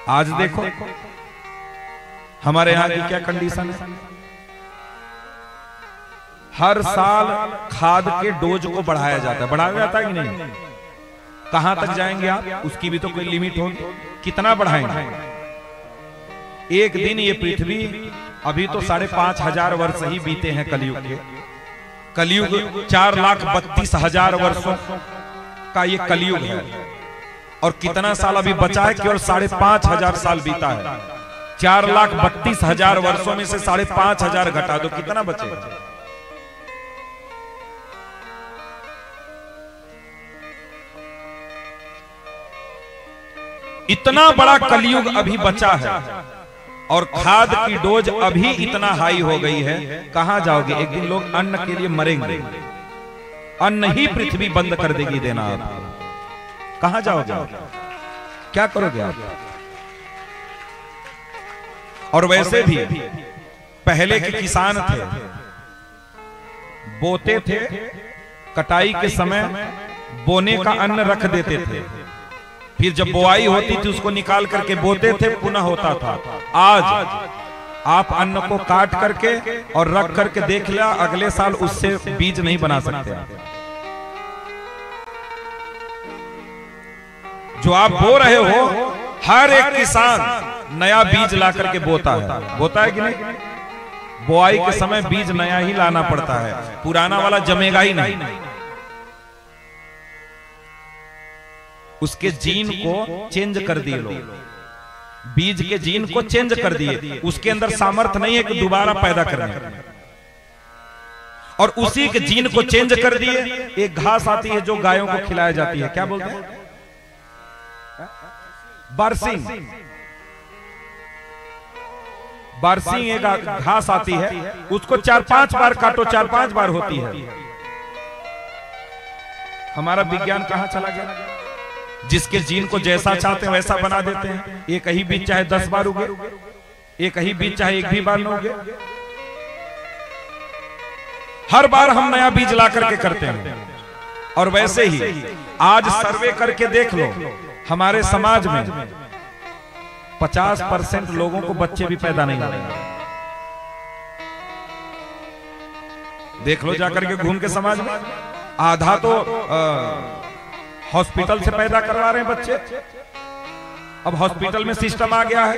आज देखो हमारे यहाँ की क्या कंडीशन है। हर साल खाद के डोज को बढ़ाया जाता है। बढ़ाया जाता है कि नहीं? कहां तक जाएंगे आप? उसकी भी तो कोई लिमिट होगी। कितना बढ़ाएंगे? एक दिन ये पृथ्वी, अभी तो 5,500 वर्ष ही बीते हैं कलयुग के। कलयुग 4,32,000 वर्षों का ये कलयुग है। और कितना साल अभी बचा है? केवल 5,500 साल बीता है। 4,32,000 वर्षों में से 5,500 घटा दो, कितना बचेगा? इतना बड़ा कलयुग अभी बचा है और खाद की डोज अभी इतना हाई हो गई है। कहां जाओगे? एक दिन लोग अन्न के लिए मरेंगे। अन्न ही पृथ्वी बंद कर देगी देना। आप कहां जाओगे? क्या करोगे आप? और वैसे भी पहले के किसान थे, बोते थे, कटाई के समय बोने का अन्न रख देते थे, फिर जब बुआई होती थी उसको निकाल करके बोते थे, पुनः होता था। आज आप अन्न को काट करके और रख करके देख लिया, अगले साल उससे बीज नहीं बना सकते। जो आप बो रहे हो, हर एक किसान नया बीज ला करके बोता है कि नहीं? बुआई के समय बीज नया ही लाना पड़ता है, पुराना वाला जमेगा ही नहीं। उसके जीन को चेंज कर दिए लोग, बीज के जीन को चेंज कर दिए। उसके अंदर सामर्थ्य नहीं है कि दोबारा पैदा करने, और उसी के जीन को चेंज कर दिए। एक घास आती है जो गायों को खिलाया जाती है, क्या बोलते हैं? बरसिंग। बरसिंग एक घास आती है, उसको 4-5 बार काटो, 4-5 बार होती है। हमारा विज्ञान कहां चला गया? जिसके जीन को जैसा चाहते हैं वैसा बना देते हैं। एक ही बीज चाहे 10 बार उगे, एक ही बीज चाहे एक भी बार न उगे। हर बार हम नया बीज ला करके करते हैं। और वैसे ही आज सर्वे करके देख लो, हमारे समाज में 50% लोगों को बच्चे भी पैदा नहीं हो रहे। देख लो जाकर के घूम के समाज में, आधा तो हॉस्पिटल से पैदा करवा रहे हैं बच्चे। अब हॉस्पिटल में सिस्टम आ गया है,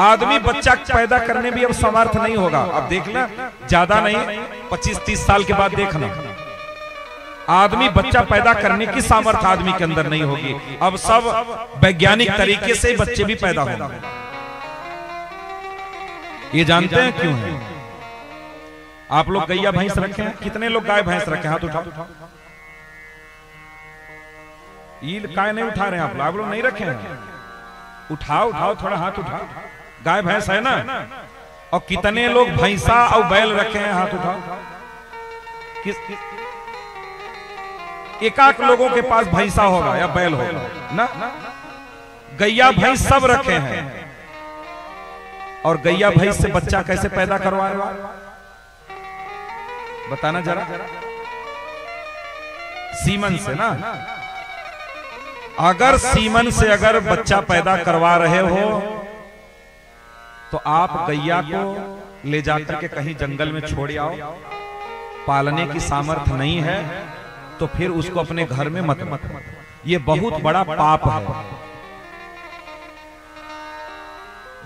आदमी बच्चा पैदा करने भी अब समर्थ नहीं होगा। अब देखना, ज्यादा नहीं, 25-30 साल के बाद देखना, आदमी बच्चा पैदा करने की सामर्थ्य आदमी के अंदर नहीं होगी। अब सब वैज्ञानिक तरीके से बच्चे भी पैदा होंगे। ये जानते हैं क्यों है? आप लोग गैया भैंस रखे हैं? कितने लोग गाय भैंस रखे? हाथ उठाओ। ये काय नहीं उठा रहे हैं आप लोग नहीं रखे हैं? उठाओ, थोड़ा हाथ उठाओ। गाय भैंस है ना? और कितने लोग भैंसा और बैल रखे हैं? हाथ उठाओ। एकाक लोगों के पास भैंसा होगा या बैल होगा ना? गैया भैंस सब रखे हैं। और गैया भैंस से बच्चा कैसे पैदा करवाएगा? बताना जरा। सीमन से ना? अगर सीमन से अगर बच्चा पैदा करवा रहे हो तो आप गैया को ले जाकर के कहीं जंगल में छोड़ आओ। पालने की सामर्थ्य नहीं है तो फिर उसको अपने घर में मत। ये बहुत बड़ा पाप है।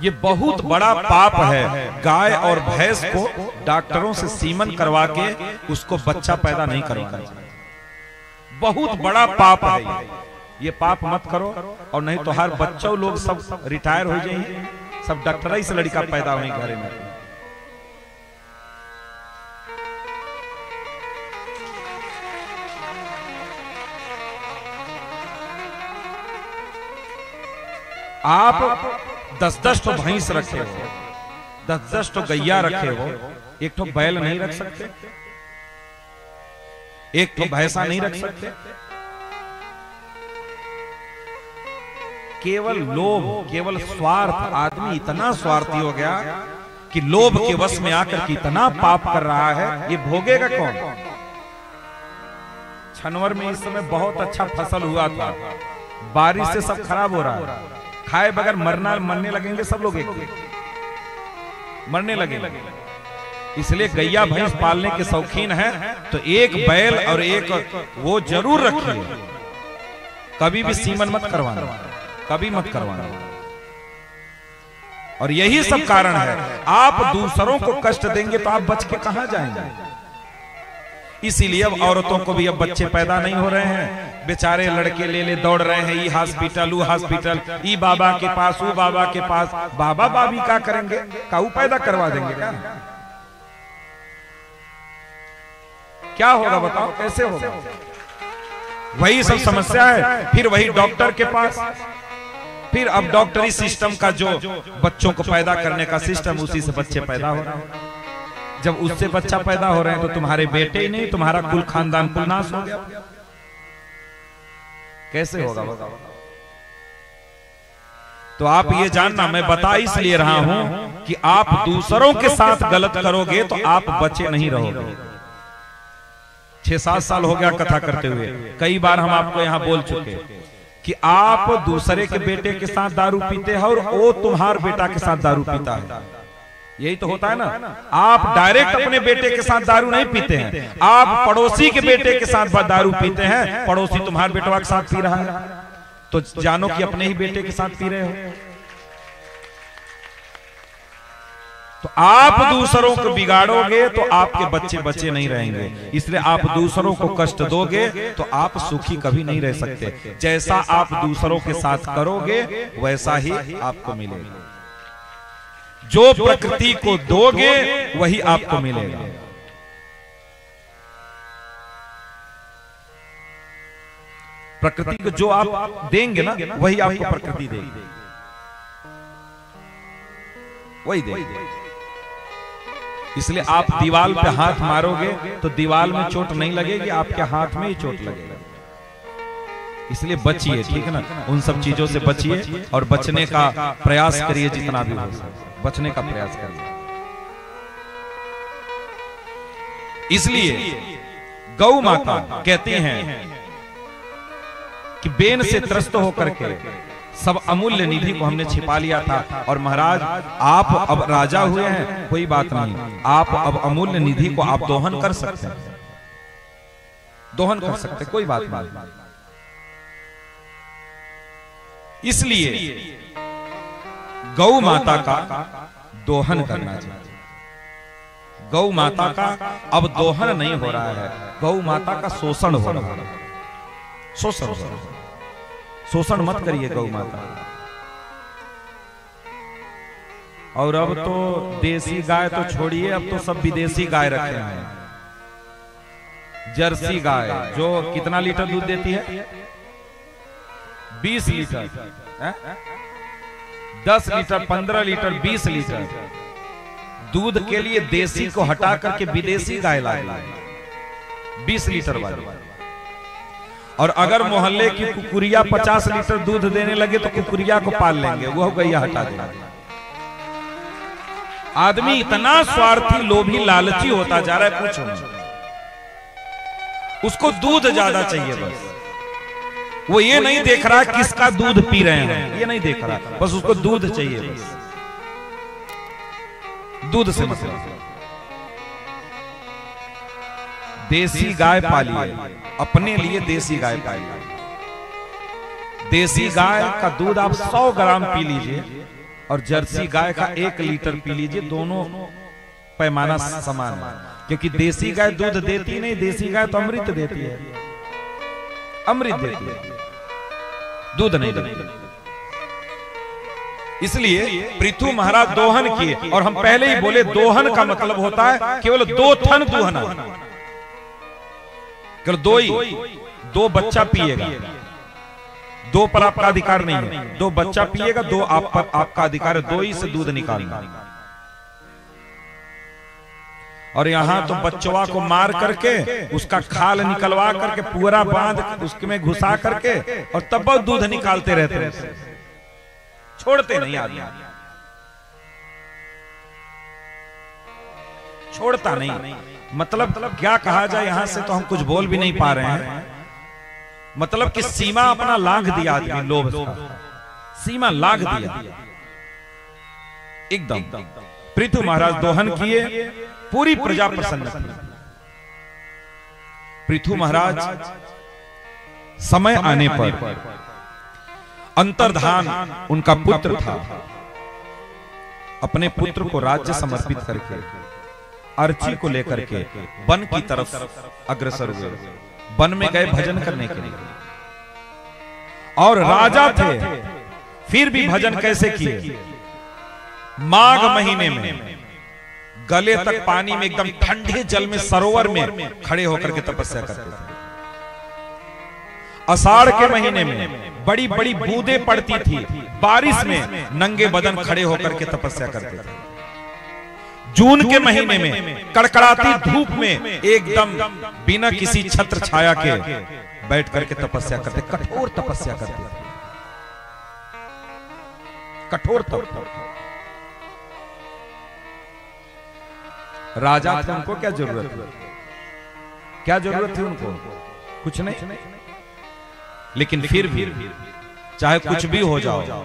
ये बहुत बड़ा पाप है। गाय और भैंस को डॉक्टरों से सीमन करवा के उसको बच्चा पैदा नहीं करवाना चाहिए। बहुत बड़ा पाप है ये पाप मत करो। और नहीं तो हर बच्चों लोग सब रिटायर हो जाएंगे, सब डॉक्टर से लड़का पैदा हुए घर में। आप 10-10 तो भैंस रखे हो, 10-10 तो गैया रखे हो, एक तो बैल नहीं रख सकते? एक तो भैंसा नहीं रख सकते? केवल लोभ, केवल स्वार्थ। आदमी इतना स्वार्थी हो गया कि लोभ के वश में आकर के इतना पाप कर रहा है। ये भोगेगा कौन? छनवर में इस समय बहुत अच्छा फसल हुआ था, बारिश से सब खराब हो रहा है, खाए बगैर मरने लगेंगे सब लोग, एक मरने लगेंगे। इसलिए गैया भैंस पालने के शौकीन हैं तो एक बैल और एक वो जरूर रखिए, कभी भी सीमन मत करवाना, कभी मत करवाना। और यही सब कारण है, आप दूसरों को कष्ट देंगे तो आप बच के कहां जाएंगे। इसीलिए अब औरतों को भी अब बच्चे पैदा नहीं हो रहे हैं, बेचारे लड़के ले दौड़ रहे हैं, ई हॉस्पिटल ऊ हॉस्पिटल, ई बाबा के पास ऊ बाबा के पास। बाबा बाबी क्या करेंगे, काऊ पैदा करवा देंगे क्या होगा बताओ, कैसे होगा। वही सब समस्या है, फिर वही डॉक्टर के पास, फिर अब डॉक्टरी सिस्टम का जो बच्चों को पैदा करने का सिस्टम, उसी से बच्चे पैदा हो रहे हैं। जब उससे बच्चा पैदा हो रहे हैं तो तुम्हारे बेटे ही नहीं, तुम्हारा कुल खानदान कुल नाश हो गया, कैसे होगा बताओ। तो आप ये जानना, मैं बता इसलिए रहा हूं कि आप दूसरों के साथ गलत करोगे तो आप बचे नहीं रहोगे। 6-7 साल हो गया कथा करते हुए, कई बार हम आपको यहां बोल चुके कि आप दूसरे के बेटे के साथ दारू पीते हैं और वो तुम्हारे बेटा के साथ दारू पीता है, यही तो होता है ना। आप डायरेक्ट अपने बेटे के साथ दारू नहीं पीते हैं, आप पड़ोसी के बेटे के साथ दारू पीते हैं। पड़ोसी तुम्हारे बेटवा के साथ पी रहा है तो जानो कि अपने ही बेटे के साथ पी रहे हो। तो आप दूसरों को बिगाड़ोगे तो आपके बच्चे बचे नहीं रहेंगे। इसलिए आप दूसरों को कष्ट दोगे तो आप सुखी कभी नहीं रह सकते। जैसा आप दूसरों के साथ करोगे वैसा ही आपको मिलेगा। जो प्रकृति को दोगे वही आपको मिलेगा। प्रकृति को जो आप देंगे ना वही आपको प्रकृति देगी, वही देगी। इसलिए आप दीवार पे हाथ मारोगे तो दीवार में चोट नहीं लगेगी, आपके हाथ में ही चोट लगेगा। इसलिए बचिए, ठीक है ना, उन सब चीजों से बचिए और बचने का प्रयास करिए, जितना भी हो सके बचने का प्रयास करिए। इसलिए गौ माता कहती हैं कि बेन से त्रस्त होकर के सब अमूल्य निधि को हमने छिपा लिया था, और महाराज आप अब राजा हुए हैं, कोई बात नहीं, आप अब अमूल्य निधि को आप दोहन कर सकते हैं, दोहन कर सकते, कोई बात नहीं। इसलिए गौ माता का दोहन करना चाहिए। गौ माता का अब दोहन नहीं हो रहा है, गौ माता का शोषण हो रहा है, शोषण हो रहा है। शोषण मत करिए गौ माता। और अब तो देसी गाय तो छोड़िए, अब तो सब विदेशी गाय रखे हैं। जर्सी गाय जो कितना लीटर दूध देती है, 20 लीटर, 10 लीटर, 15 लीटर, 20 लीटर दूध के लिए देसी को हटा करके विदेशी गाय लाए, 20 लीटर वाली। और अगर मोहल्ले की कुकुरिया 50 लीटर दूध देने लगे तो कुकुरिया को पाल लेंगे, वो गैया हटा देंगे। आदमी इतना स्वार्थी, लोभी, लालची होता जा रहा है, पूछो नहीं। उसको दूध ज्यादा चाहिए, बस वो ये नहीं देख रहा किसका दूध पी रहे हैं, ये नहीं देख रहा, बस उसको दूध चाहिए, बस दूध से मतलब। देसी गाय पालिए, अपने लिए देसी गाय पालिए। देसी गाय का दूध आप 100 ग्राम पी लीजिए और जर्सी गाय का 1 लीटर पी लीजिए, दोनों पैमाना समान है। क्योंकि देसी गाय दूध देती नहीं, देसी गाय तो अमृत देती है, अमृत देती है, दूध नहीं देती। इसलिए पृथु महाराज दोहन किए, और हम पहले ही बोले दोहन का मतलब होता है केवल 2 थन दूहना, केवल 2 ही, 2 बच्चा पिएगा, 2 पर आपका अधिकार नहीं है, 2 बच्चा पिएगा, 2 आप पर आपका अधिकार है, 2 ही से दूध निकालना। और यहां तो बच्चवा को मार करके उसका खाल निकलवा करके पूरा बांध उसमें घुसा करके और तब बहुत दूध निकालते रहते हैं, छोड़ते नहीं आदमी, छोड़ता नहीं। मतलब क्या कहा जाए, यहां से तो हम कुछ बोल भी नहीं पा रहे हैं। मतलब कि सीमा अपना लांघ दिया आदमी, लोभ का सीमा लांघ दिया एकदम। पृथु महाराज दोहन किए, पूरी प्रजा प्रसन्न थी। पृथु महाराज समय आने पर अंतर्धान उनका पुत्र था, अपने पुत्र को राज्य समर्पित करके अर्ची को लेकर के वन की तरफ अग्रसर हुए। वन में गए भजन करने के लिए, और राजा थे फिर भी भजन कैसे किए? माघ महीने में गले तक पानी में, एकदम ठंडे जल में, सरोवर में खड़े होकर के तपस्या करते थे। आषाढ़ के महीने में बड़ी बड़ी बूंदें पड़ती थी, बारिश में नंगे बदन खड़े होकर के तपस्या करते थे। जून के महीने में कड़कड़ाती धूप में एकदम बिना किसी छत्र छाया के बैठ करके तपस्या करते, कठोर तपस्या करते थे, कठोर तपस्या। राजा थे, उनको क्या जरूरत है? क्या जरूरत थी उनको? कुछ नहीं। लेकिन फिर भी चाहे कुछ भी हो जाओ,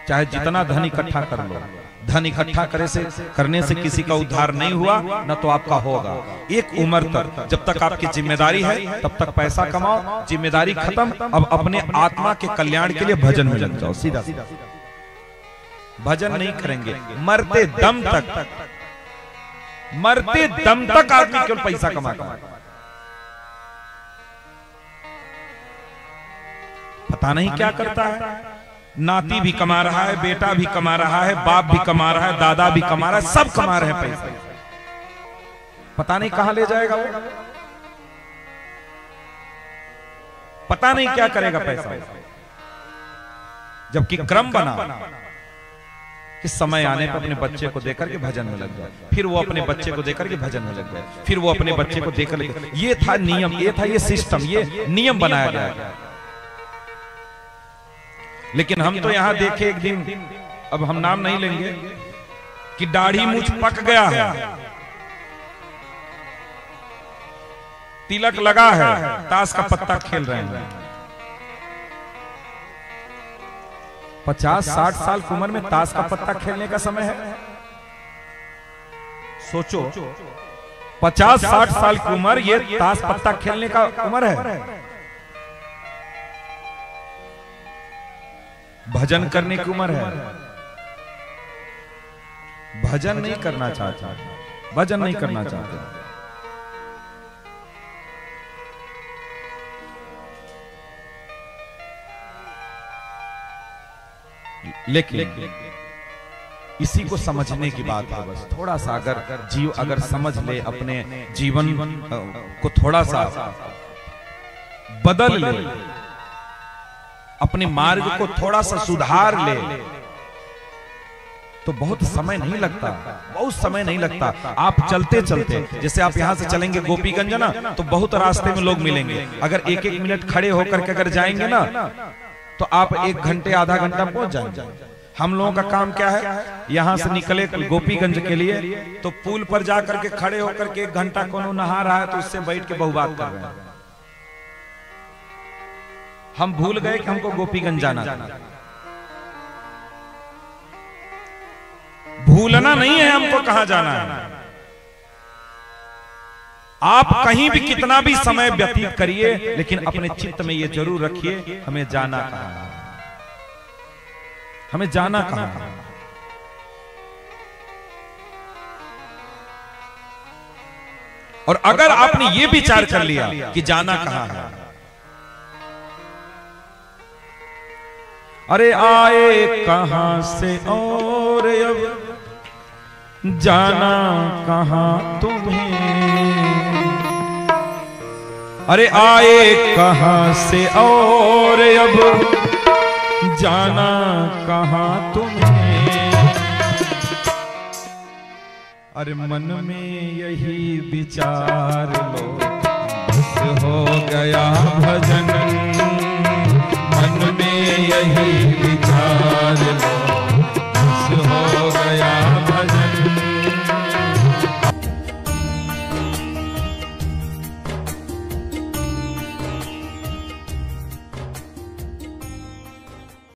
चाहे जितना धन इकट्ठा कर लो, धन इकट्ठा करने से किसी का उद्धार नहीं हुआ, न तो आपका होगा। एक उम्र तक, जब तक आपकी जिम्मेदारी है तब तक पैसा कमाओ, जिम्मेदारी खत्म, अब अपने आत्मा के कल्याण के लिए भजन में लग जाओ। सीधा सीधा भजन नहीं करेंगे, मरते दम तक, मरते दम तक आदमी केवल पैसा कमाता है। पता नहीं क्या करता है, नाती भी कमा रहा है, बेटा भी कमा रहा है, बाप भी कमा रहा है, दादा भी कमा रहा है, सब कमा रहे हैं पैसा। पता नहीं कहां ले जाएगा वो, पता नहीं क्या करेगा पैसा। जबकि क्रम बना कि समय आने पर अपने बच्चे को देकर के भजन में लग जाए, फिर वो अपने बच्चे को देकर के भजन में लग जाए, फिर वो अपने बच्चे को देकर के, ये था नियम, ये था ये सिस्टम, ये नियम बनाया गया। लेकिन हम तो यहां देखे एक दिन, अब हम नाम नहीं लेंगे, कि दाढ़ी मूछ पक गया है, तिलक लगा है, ताश का पत्ता खेल रहे हैं। 50-60 साल की उम्र में ताश का पत्ता खेलने का समय है? सोचो, 50-60 साल की उम्र, ये ताश पत्ता खेलने का उम्र है? भजन करने की उम्र है। भजन नहीं करना चाहता, भजन नहीं करना चाहते। लेकिन इसी को समझने की बात है बस। थोड़ा सा अगर जीव अगर समझ ले, अपने जीवन को थोड़ा सा बदल ले, अपने मार्ग को थोड़ा सा सुधार ले, तो बहुत समय नहीं लगता, बहुत समय नहीं लगता। आप चलते चलते, जैसे आप यहां से चलेंगे गोपीगंज ना, तो बहुत रास्ते में लोग मिलेंगे। अगर 1-1 मिनट खड़े होकर के अगर जाएंगे ना, तो आप 1 घंटे आधा घंटा पहुंच जाएंगे। हम लोगों का काम क्या है, यहां से निकले गोपीगंज के लिए, तो पुल पर जाकर के खड़े होकर के 1 घंटा कोनो नहा रहा है तो उससे बैठ के बहुबात कर रहे हैं। हम भूल गए कि हमको गोपीगंज जाना था। भूलना नहीं है हमको कहां जाना है। आप कहीं भी कितना भी समय व्यतीत करिए, लेकिन अपने चित्त में ये जरूर रखिए, हमें जाना कहां है, हमें जाना कहां है। और अगर आपने ये विचार कर लिया कि जाना कहां है, अरे आए कहां से और अब जाना कहां तुम्हें, अरे आए कहां से और अब जाना कहां तुम्हें, अरे मन में यही विचार लो, बस हो गया भजन, मन में यही